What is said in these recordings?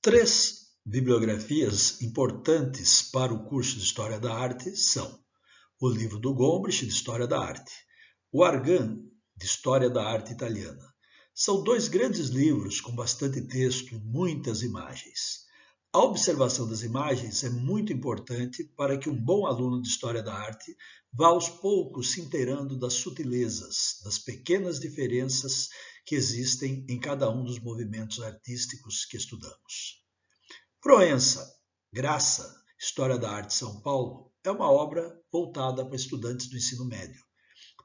Três bibliografias importantes para o curso de História da Arte são o livro do Gombrich, de História da Arte, o Argan, de História da Arte Italiana. São dois grandes livros com bastante texto e muitas imagens. A observação das imagens é muito importante para que um bom aluno de História da Arte vá aos poucos se inteirando das sutilezas, das pequenas diferenças que existem em cada um dos movimentos artísticos que estudamos. Proença, Graça, História da Arte São Paulo, é uma obra voltada para estudantes do ensino médio.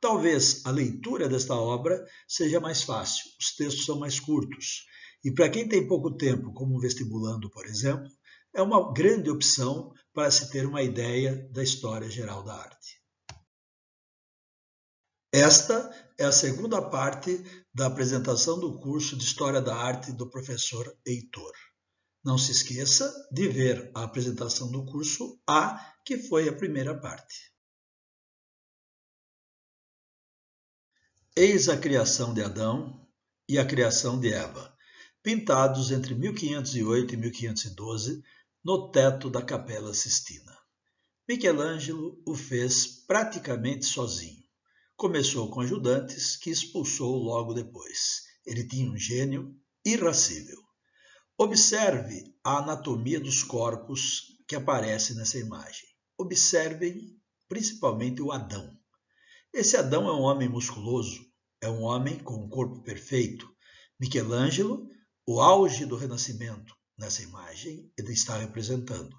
Talvez a leitura desta obra seja mais fácil, os textos são mais curtos. E para quem tem pouco tempo, como um vestibulando, por exemplo, é uma grande opção para se ter uma ideia da história geral da arte. Esta é a segunda parte da apresentação do curso de História da Arte do professor Heitor. Não se esqueça de ver a apresentação do curso A, que foi a primeira parte. Eis a criação de Adão e a criação de Eva, pintados entre 1508 e 1512 no teto da Capela Sistina. Michelangelo o fez praticamente sozinho. Começou com ajudantes que expulsou logo depois. Ele tinha um gênio irracível. Observe a anatomia dos corpos que aparece nessa imagem. Observem principalmente o Adão. Esse Adão é um homem musculoso, é um homem com um corpo perfeito. Michelangelo, o auge do Renascimento, nessa imagem, ele está representando.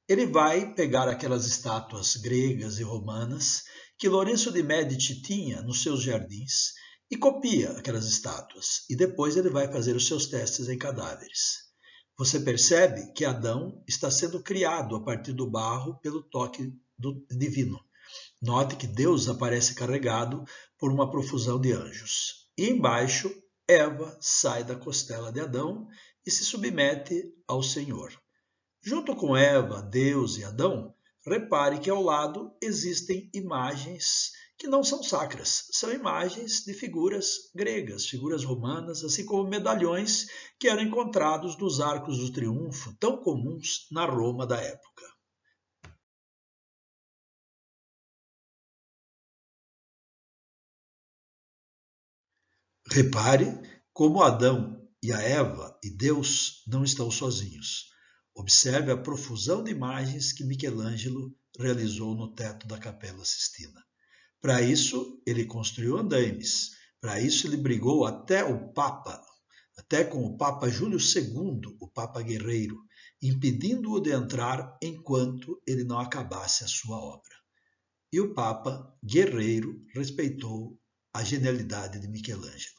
Ele vai pegar aquelas estátuas gregas e romanas que Lourenço de Médici tinha nos seus jardins e copia aquelas estátuas, e depois ele vai fazer os seus testes em cadáveres. Você percebe que Adão está sendo criado a partir do barro pelo toque divino. Note que Deus aparece carregado por uma profusão de anjos. E embaixo, Eva sai da costela de Adão e se submete ao Senhor. Junto com Eva, Deus e Adão, repare que ao lado existem imagens que não são sacras, são imagens de figuras gregas, figuras romanas, assim como medalhões que eram encontrados nos arcos do triunfo, tão comuns na Roma da época. Repare como Adão e a Eva e Deus não estão sozinhos. Observe a profusão de imagens que Michelangelo realizou no teto da Capela Sistina. Para isso, ele construiu andaimes. Para isso, ele brigou até com o Papa Júlio II, o Papa Guerreiro, impedindo-o de entrar enquanto ele não acabasse a sua obra. E o Papa Guerreiro respeitou a genialidade de Michelangelo.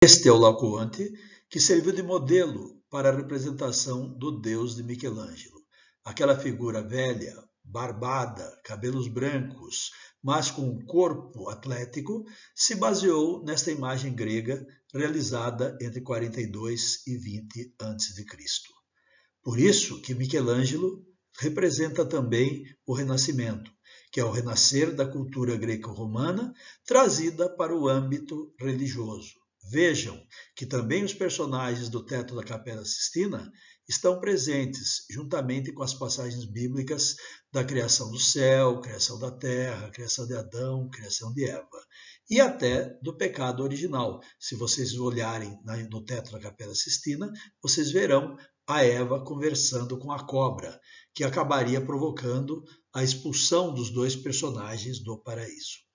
Este é o Laocoonte, que serviu de modelo para a representação do Deus de Michelangelo. Aquela figura velha, barbada, cabelos brancos, mas com um corpo atlético, se baseou nesta imagem grega realizada entre 42 e 20 a.C. Por isso que Michelangelo representa também o Renascimento, que é o renascer da cultura greco-romana trazida para o âmbito religioso. Vejam que também os personagens do teto da Capela Sistina estão presentes, juntamente com as passagens bíblicas da criação do céu, criação da terra, criação de Adão, criação de Eva, e até do pecado original. Se vocês olharem no teto da Capela Sistina, vocês verão a Eva conversando com a cobra, que acabaria provocando a expulsão dos dois personagens do paraíso.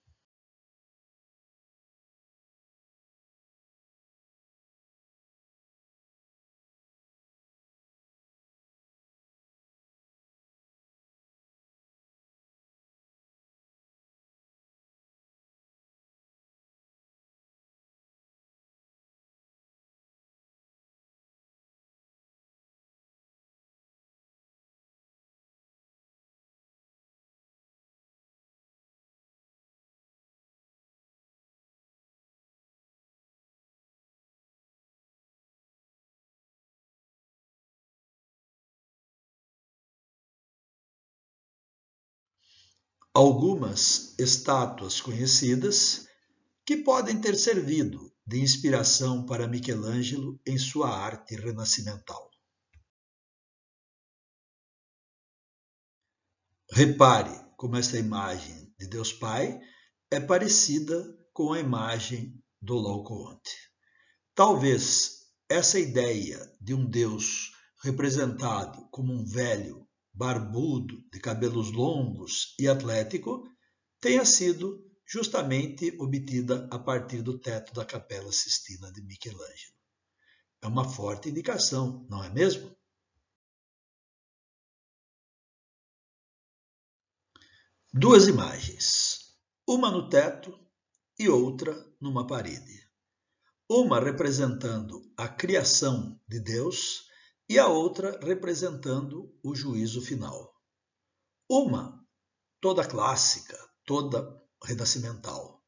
Algumas estátuas conhecidas que podem ter servido de inspiração para Michelangelo em sua arte renascimental. Repare como esta imagem de Deus Pai é parecida com a imagem do Laocoonte. Talvez essa ideia de um Deus representado como um velho, barbudo, de cabelos longos e atlético tenha sido justamente obtida a partir do teto da Capela Sistina de Michelangelo. É uma forte indicação, não é mesmo? Duas imagens, uma no teto e outra numa parede. Uma representando a criação de Deus e a outra representando o juízo final. Uma toda clássica, toda renascimental.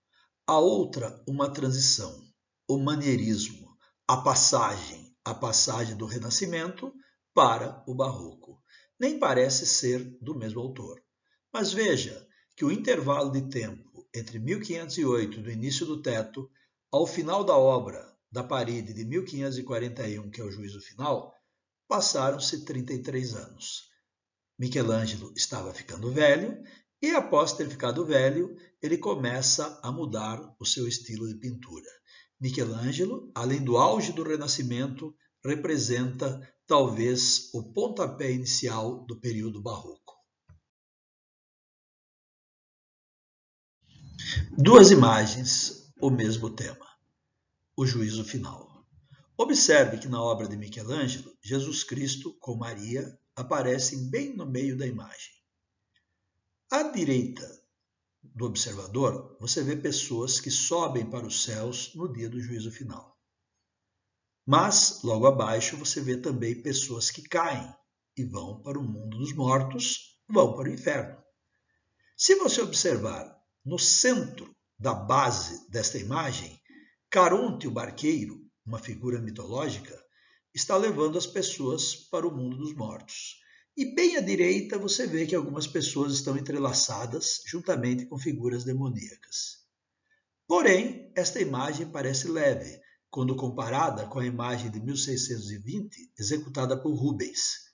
A outra uma transição, o manierismo, a passagem do Renascimento para o Barroco. Nem parece ser do mesmo autor. Mas veja que o intervalo de tempo entre 1508, do início do teto, ao final da obra da parede de 1541, que é o juízo final, passaram-se 33 anos. Michelangelo estava ficando velho e, após ter ficado velho, ele começa a mudar o seu estilo de pintura. Michelangelo, além do auge do Renascimento, representa talvez o pontapé inicial do período barroco. Duas imagens, o mesmo tema: o juízo final. Observe que na obra de Michelangelo, Jesus Cristo com Maria aparecem bem no meio da imagem. À direita do observador, você vê pessoas que sobem para os céus no dia do juízo final. Mas, logo abaixo, você vê também pessoas que caem e vão para o mundo dos mortos, vão para o inferno. Se você observar no centro da base desta imagem, Caronte, o barqueiro, uma figura mitológica, está levando as pessoas para o mundo dos mortos. E bem à direita você vê que algumas pessoas estão entrelaçadas juntamente com figuras demoníacas. Porém, esta imagem parece leve, quando comparada com a imagem de 1620, executada por Rubens.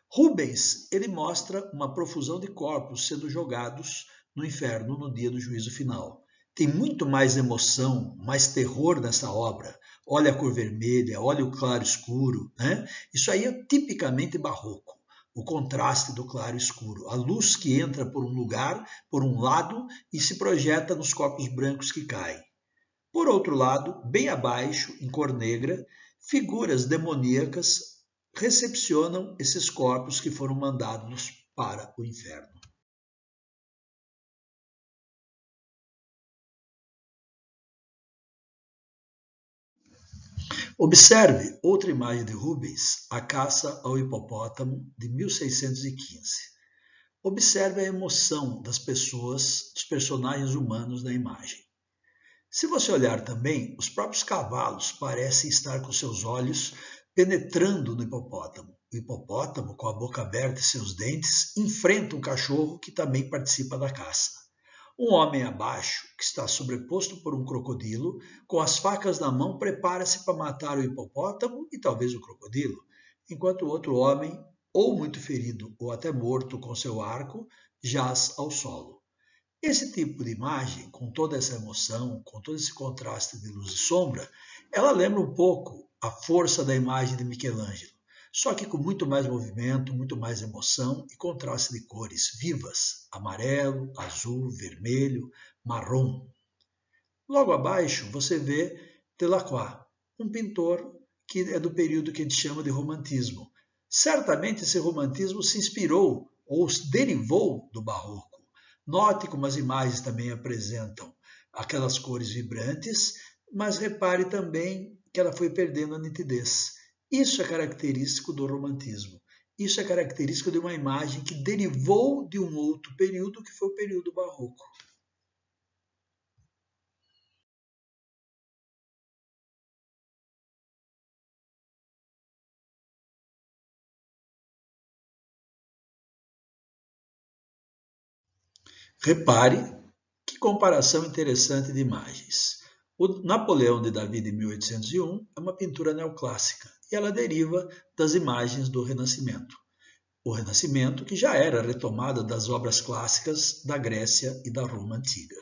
Rubens, ele mostra uma profusão de corpos sendo jogados no inferno no dia do juízo final. Tem muito mais emoção, mais terror nessa obra. Olha a cor vermelha, olha o claro escuro, né? Isso aí é tipicamente barroco. O contraste do claro escuro, a luz que entra por um lugar, por um lado, e se projeta nos corpos brancos que caem. Por outro lado, bem abaixo, em cor negra, figuras demoníacas recepcionam esses corpos que foram mandados para o inferno. Observe outra imagem de Rubens, A Caça ao Hipopótamo, de 1615. Observe a emoção das pessoas, dos personagens humanos na imagem. Se você olhar também, os próprios cavalos parecem estar com seus olhos penetrando no hipopótamo. O hipopótamo, com a boca aberta e seus dentes, enfrenta um cachorro que também participa da caça. Um homem abaixo, que está sobreposto por um crocodilo, com as facas na mão, prepara-se para matar o hipopótamo e talvez o crocodilo, enquanto o outro homem, ou muito ferido ou até morto com seu arco, jaz ao solo. Esse tipo de imagem, com toda essa emoção, com todo esse contraste de luz e sombra, ela lembra um pouco a força da imagem de Michelangelo, só que com muito mais movimento, muito mais emoção e contraste de cores vivas, amarelo, azul, vermelho, marrom. Logo abaixo você vê Delacroix, um pintor que é do período que a gente chama de romantismo. Certamente esse romantismo se inspirou ou derivou do barroco. Note como as imagens também apresentam aquelas cores vibrantes, mas repare também que ela foi perdendo a nitidez. Isso é característico do romantismo. Isso é característico de uma imagem que derivou de um outro período, que foi o período barroco. Repare que comparação interessante de imagens. O Napoleão de Davi de 1801 é uma pintura neoclássica e ela deriva das imagens do Renascimento. O Renascimento que já era retomada das obras clássicas da Grécia e da Roma antiga.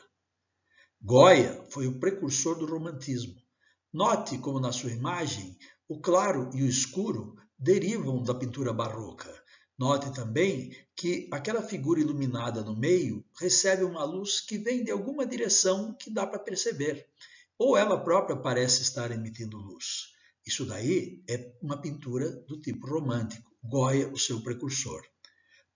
Goya foi o precursor do romantismo. Note como na sua imagem o claro e o escuro derivam da pintura barroca. Note também que aquela figura iluminada no meio recebe uma luz que vem de alguma direção que dá para perceber, ou ela própria parece estar emitindo luz. Isso daí é uma pintura do tipo romântico, Goya, o seu precursor.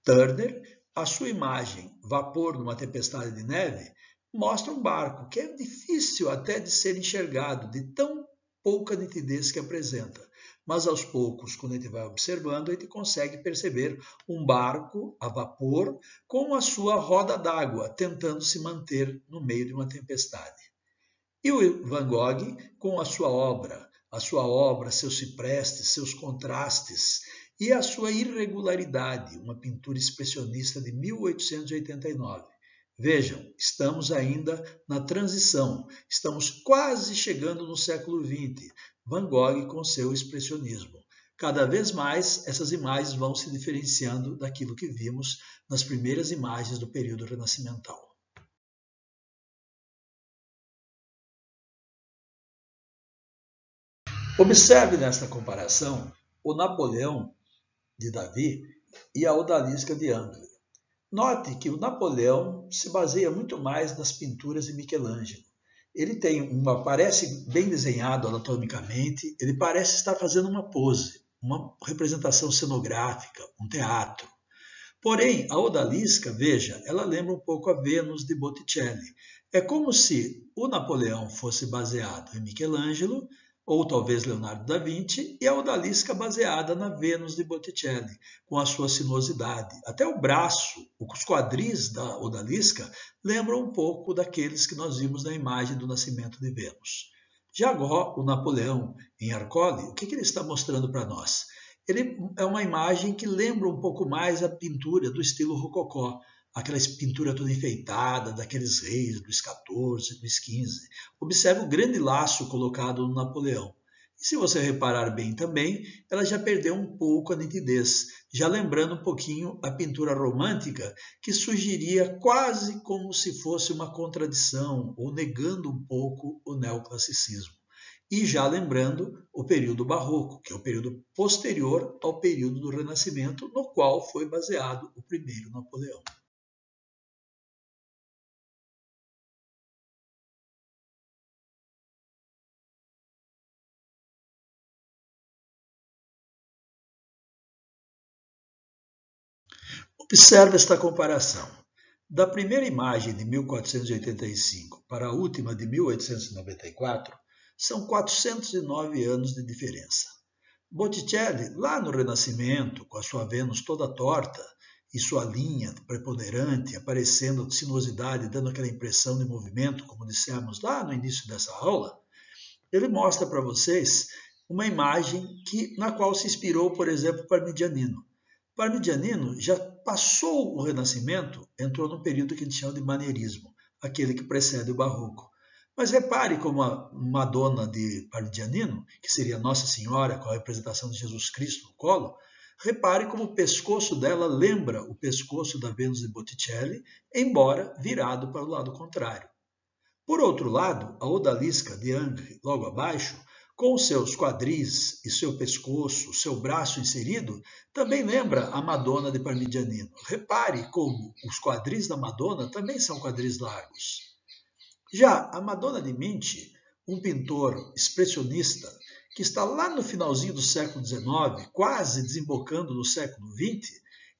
Turner, a sua imagem, Vapor numa Tempestade de Neve, mostra um barco que é difícil até de ser enxergado, de tão pouca nitidez que apresenta. Mas aos poucos, quando a gente vai observando, a gente consegue perceber um barco a vapor com a sua roda d'água, tentando se manter no meio de uma tempestade. E o Van Gogh com a sua obra, seus ciprestes, seus contrastes e a sua irregularidade, uma pintura expressionista de 1889. Vejam, estamos ainda na transição, estamos quase chegando no século XX, Van Gogh com seu expressionismo. Cada vez mais essas imagens vão se diferenciando daquilo que vimos nas primeiras imagens do período renascimental. Observe nesta comparação o Napoleão de Davi e a Odalisca de Angri. Note que o Napoleão se baseia muito mais nas pinturas de Michelangelo. Ele parece bem desenhado anatomicamente, ele parece estar fazendo uma pose, uma representação cenográfica, um teatro. Porém, a Odalisca, veja, ela lembra um pouco a Vênus de Botticelli. É como se o Napoleão fosse baseado em Michelangelo, ou talvez Leonardo da Vinci, e a Odalisca baseada na Vênus de Botticelli, com a sua sinuosidade. Até o braço, os quadris da Odalisca lembram um pouco daqueles que nós vimos na imagem do nascimento de Vênus. Já agora, o Napoleão, em Arcole, o que ele está mostrando para nós? Ele é uma imagem que lembra um pouco mais a pintura do estilo rococó, aquela pintura toda enfeitada daqueles reis do XIV, do XV. Observe o grande laço colocado no Napoleão. E se você reparar bem também, ela já perdeu um pouco a nitidez, já lembrando um pouquinho a pintura romântica, que surgiria quase como se fosse uma contradição, ou negando um pouco o neoclassicismo. E já lembrando o período barroco, que é o período posterior ao período do Renascimento, no qual foi baseado o primeiro Napoleão. Observe esta comparação. Da primeira imagem de 1485 para a última de 1894, são 409 anos de diferença. Botticelli, lá no Renascimento, com a sua Vênus toda torta e sua linha preponderante, aparecendo de sinuosidade, dando aquela impressão de movimento, como dissemos lá no início dessa aula, ele mostra para vocês uma imagem na qual se inspirou, por exemplo, Parmigianino. Parmigianino já passou o Renascimento, entrou no período que a gente chama de maneirismo, aquele que precede o Barroco. Mas repare como a Madonna de Parmigianino, que seria Nossa Senhora com a representação de Jesus Cristo no colo, repare como o pescoço dela lembra o pescoço da Vênus de Botticelli, embora virado para o lado contrário. Por outro lado, a Odalisca de Angri, logo abaixo, com seus quadris e seu pescoço, seu braço inserido, também lembra a Madonna de Parmigianino. Repare como os quadris da Madonna também são quadris largos. Já a Madonna de Minci, um pintor expressionista que está lá no finalzinho do século XIX, quase desembocando no século XX,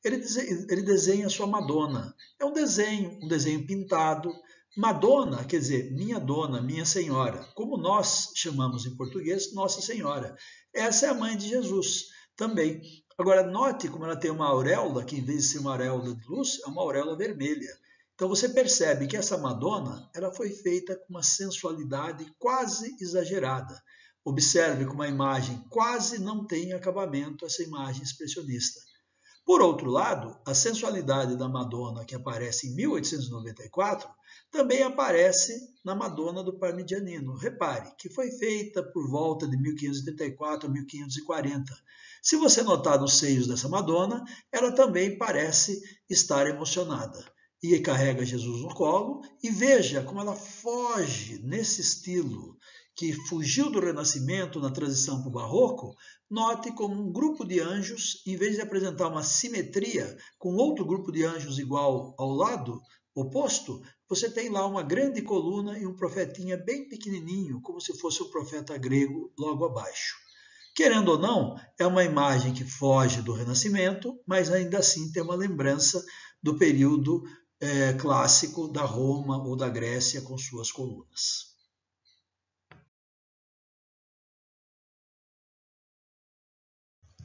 ele desenha a sua Madonna. É um desenho pintado. Madonna, quer dizer, minha dona, minha senhora, como nós chamamos em português, Nossa Senhora. Essa é a mãe de Jesus também. Agora, note como ela tem uma auréola, que em vez de ser uma auréola de luz, é uma auréola vermelha. Então você percebe que essa Madonna ela foi feita com uma sensualidade quase exagerada. Observe como a imagem quase não tem acabamento, essa imagem expressionista. Por outro lado, a sensualidade da Madonna, que aparece em 1894, também aparece na Madonna do Parmigianino. Repare que foi feita por volta de 1534 a 1540. Se você notar nos seios dessa Madonna, ela também parece estar emocionada. E carrega Jesus no colo, e veja como ela foge nesse estilo que fugiu do Renascimento na transição para o Barroco. Note como um grupo de anjos, em vez de apresentar uma simetria com outro grupo de anjos igual ao lado oposto, você tem lá uma grande coluna e um profetinha bem pequenininho, como se fosse um profeta grego logo abaixo. Querendo ou não, é uma imagem que foge do Renascimento, mas ainda assim tem uma lembrança do período clássico da Roma ou da Grécia com suas colunas.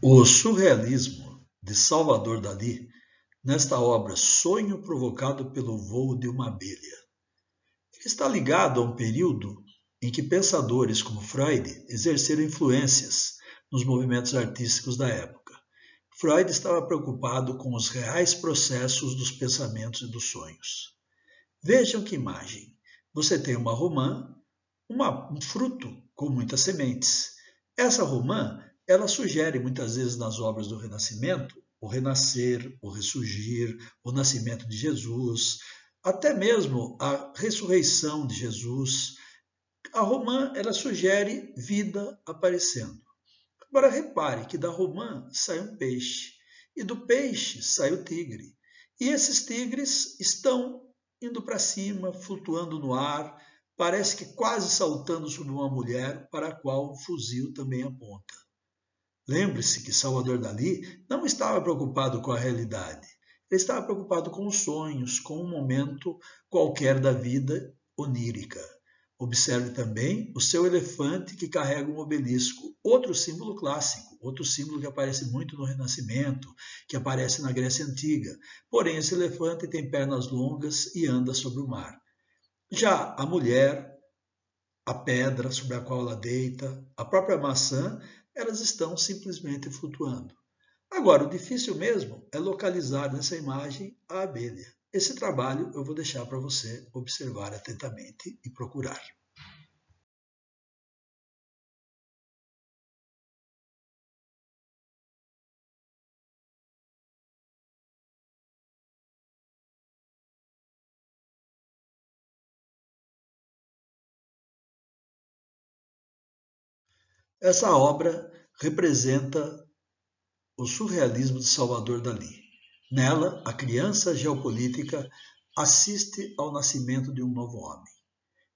O surrealismo de Salvador Dalí, nesta obra Sonho Provocado pelo Voo de uma Abelha, está ligado a um período em que pensadores como Freud exerceram influências nos movimentos artísticos da época. Freud estava preocupado com os reais processos dos pensamentos e dos sonhos. Vejam que imagem. Você tem uma romã, um fruto com muitas sementes. Essa romã, ela sugere muitas vezes nas obras do Renascimento o renascer, o ressurgir, o nascimento de Jesus, até mesmo a ressurreição de Jesus. A romã, ela sugere vida aparecendo. Agora repare que da romã sai um peixe, e do peixe sai o tigre. E esses tigres estão indo para cima, flutuando no ar, parece que quase saltando sobre uma mulher para a qual um fuzil também aponta. Lembre-se que Salvador Dalí não estava preocupado com a realidade. Ele estava preocupado com os sonhos, com um momento qualquer da vida onírica. Observe também o seu elefante que carrega um obelisco, outro símbolo clássico, outro símbolo que aparece muito no Renascimento, que aparece na Grécia Antiga. Porém, esse elefante tem pernas longas e anda sobre o mar. Já a mulher, a pedra sobre a qual ela deita, a própria maçã, elas estão simplesmente flutuando. Agora, o difícil mesmo é localizar nessa imagem a abelha. Esse trabalho eu vou deixar para você observar atentamente e procurar. Essa obra representa o surrealismo de Salvador Dalí. Nela, a criança geopolítica assiste ao nascimento de um novo homem.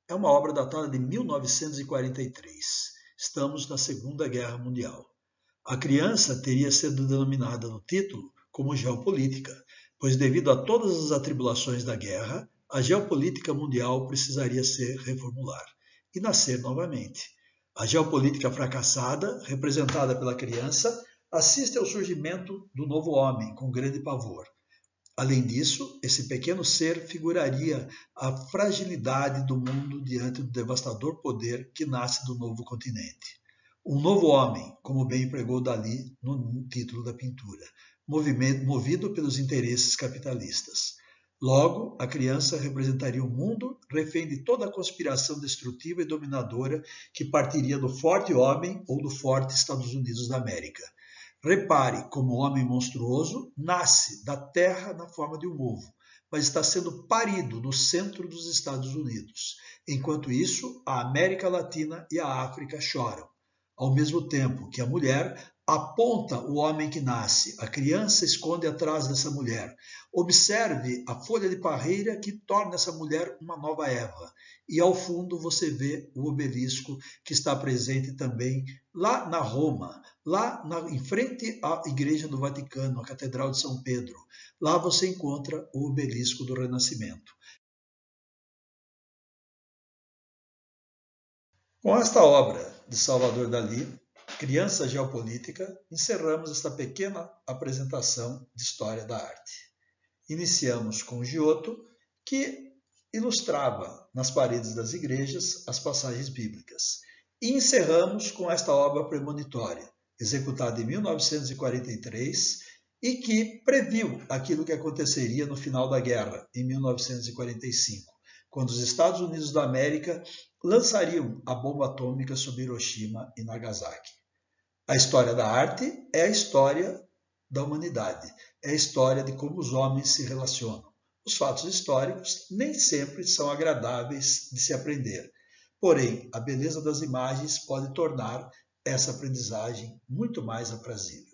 É uma obra datada de 1943. Estamos na Segunda Guerra Mundial. A criança teria sido denominada no título como geopolítica, pois devido a todas as atribulações da guerra, a geopolítica mundial precisaria se reformular e nascer novamente. A geopolítica fracassada, representada pela criança, assiste ao surgimento do novo homem com grande pavor. Além disso, esse pequeno ser figuraria a fragilidade do mundo diante do devastador poder que nasce do novo continente. Um novo homem, como bem pregou Dalí no título da pintura, movido pelos interesses capitalistas. Logo, a criança representaria o mundo refém de toda a conspiração destrutiva e dominadora que partiria do forte homem ou do forte Estados Unidos da América. Repare como o homem monstruoso nasce da terra na forma de um ovo, mas está sendo parido no centro dos Estados Unidos. Enquanto isso, a América Latina e a África choram. Ao mesmo tempo que a mulher aponta o homem que nasce, a criança esconde atrás dessa mulher. Observe a folha de parreira que torna essa mulher uma nova Eva. E ao fundo você vê o obelisco que está presente também lá na Roma, em frente à Igreja do Vaticano, a Catedral de São Pedro. Lá você encontra o obelisco do Renascimento. Com esta obra de Salvador Dalí, Criança Geopolítica, encerramos esta pequena apresentação de história da arte. Iniciamos com Giotto, que ilustrava nas paredes das igrejas as passagens bíblicas. E encerramos com esta obra premonitória, executada em 1943 e que previu aquilo que aconteceria no final da guerra, em 1945, quando os Estados Unidos da América lançariam a bomba atômica sobre Hiroshima e Nagasaki. A história da arte é a história da humanidade, é a história de como os homens se relacionam. Os fatos históricos nem sempre são agradáveis de se aprender, porém, a beleza das imagens pode tornar essa aprendizagem muito mais aprazível.